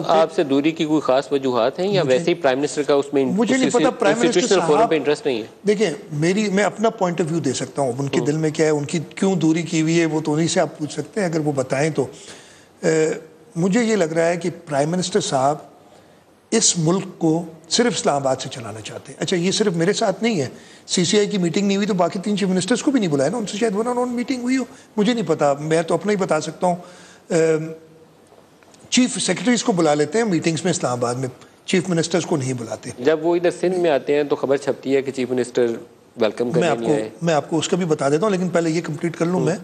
آپ سے دوری کی کوئی خاص وجوہات ہیں یا ویسے ہی پرائم منسٹر کا اس میں مجھے نہیں پتا پرائم منسٹر فورم پہ انٹرسٹ نہیں ہے؟ دیکھیں میں اپنا پوائنٹ آف ویو دے سکتا ہوں، ان کے دل میں کیا ہے، ان کی کیوں دوری کی ہوئی ہے، وہ تو انہی سے آپ پوچھ سکتے ہیں اگر وہ بتائیں تو۔ مجھے یہ لگ رہا ہے کہ پرائم منسٹر صاحب اس ملک کو صرف اسلام آباد سے چلانا چاہتے ہیں۔ اچھا یہ صرف میرے ساتھ نہیں ہے، سی سی آئی کی میٹنگ نہیں ہوئی تو باقی 3 چیف منسٹرز کو بھی نہیں بلایا نا، ان سے شاید ون آن ون میٹنگ ہوئی ہو، مجھے نہیں پتا، میں تو اپنا ہی بتا سکتا ہوں۔ چیف سیکرٹریز کو بلا لیتے ہیں میٹنگز میں اسلام آباد میں، چیف منسٹرز کو نہیں بلاتے۔ جب وہ ادھر سندھ میں آتے ہیں تو خبر چھپتی ہے کہ چیف منسٹر ویلکم کرنے نہیں آئے۔ میں آپ کو اس کا بھی بتا دیتا ہوں، لیکن پہلے یہ کمپلیٹ کر لوں میں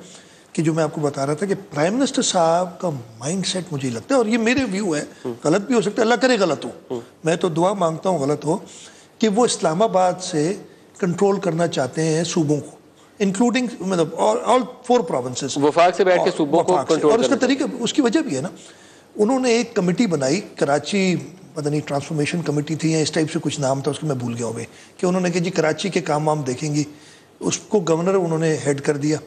کہ جو میں آپ کو بتا رہا تھا کہ پرائم منسٹر صاحب کا مائنڈ سیٹ مجھے لگتا ہے، اور یہ میرے ویو ہے، غلط بھی ہو سکتا ہے، اللہ کرے غلط ہو، میں تو دعا مانگتا ہوں غلط ہو، کہ وہ اسلام آباد سے کنٹرول کرنا چاہتے ہیں صوبوں کو، انکلوڈنگ مطلب آل 4 پروونسز، وفاق سے بیٹھ کے صوبوں کو کنٹرول، اور اس کا طریقہ، اس کی وجہ بھی ہے نا، انہوں نے ایک کمیٹی بنائی کراچی، پتہ نہیں ٹرانسفارمیشن کمیٹی تھی یا اس ٹائپ سے کچھ نام تھا اس کو، میں بھول گیا ہوں کہ انہوں نے کہ جی کراچی کے کام وام دیکھیں گی، اس کو گورنر انہوں نے ہیڈ کر دیا۔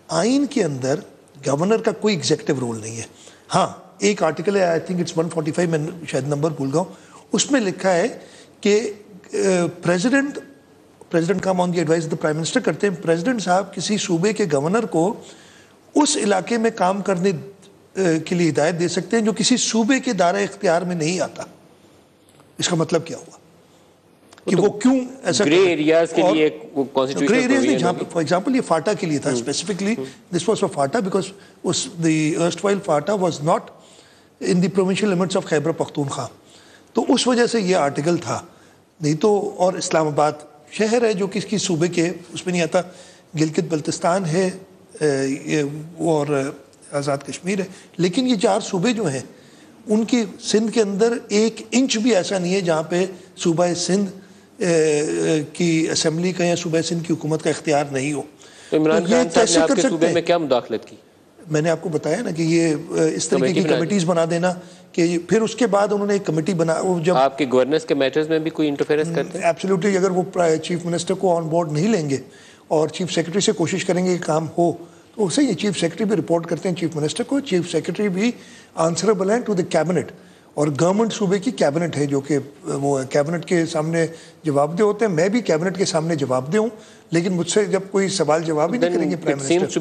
آئین کے اندر گورنر کا کوئی ایگزیکٹو رول نہیں ہے، ہاں ایک آرٹیکل ہے، آئی تھنک اٹس 145، میں شاید نمبر بھول گیا ہوں، اس میں لکھا ہے کہ president come on the advice of the prime minister کرتے ہیں، پریزیڈنٹ صاحب کسی صوبے کے گورنر کو اس علاقے میں کام کرنے کے لیے ہدایت دے سکتے ہیں جو کسی صوبے کے دائرہ اختیار میں نہیں آتا۔ اس کا مطلب کیا ہوا کہ وہ کیوں ایسا گرے ایریاز کے لیے گرے ایریاز نہیں، جہاں فار ایگزامپل یہ فاٹا کے لیے تھا specifically, this was for FATA because the erstwhile FATA was not in the provincial limits of Khyber Pakhtunkhwa, تو اس وجہ سے یہ آرٹیکل تھا، نہیں تو، اور اسلام آباد شہر ہے جو کس کی صوبے کے اس میں نہیں آتا، گلگت بلتستان ہے اور آزاد کشمیر ہے، لیکن یہ 4 صوبے جو ہیں ان کی سندھ کے اندر 1 انچ بھی ایسا نہیں ہے جہاں پہ صوبہ سندھ کی اسمبلی کا یا صوبہ سندھ کی حکومت کا اختیار نہیں ہو۔ تو عمران خان صاحب نے آپ کے صوبے میں کیا مداخلت کی؟ میں نے آپ کو بتایا نا کہ یہ اس طریقے کی کمیٹیز بنا دینا، کہ پھر اس کے بعد انہوں نے ایک کمیٹی بنا، جب آپ کے گورننس کے میٹرز میں بھی کوئی انٹرفیئرنس کرتے ہیں؟ ایبسلیوٹلی، اگر وہ چیف منسٹر کو آن بورڈ نہیں لیں گے اور چیف سیکرٹری سے کوشش کریں گے کہ کام ہو تو اسے، یہ چیف سیکرٹری بھی رپورٹ کرتے ہیں چیف منسٹر کو، چیف سیکرٹری بھی آنسریبل ہیں ٹو دی کیبنٹ، اور گورنمنٹ صوبے کی کیبنٹ ہے جو کہ وہ کیبنٹ کے سامنے جواب دہ ہوتے ہیں، میں بھی کیبنٹ کے سامنے جواب دہ ہوں، لیکن مجھ سے جب کوئی سوال جواب ہی نہیں کریں گے پرائم منسٹر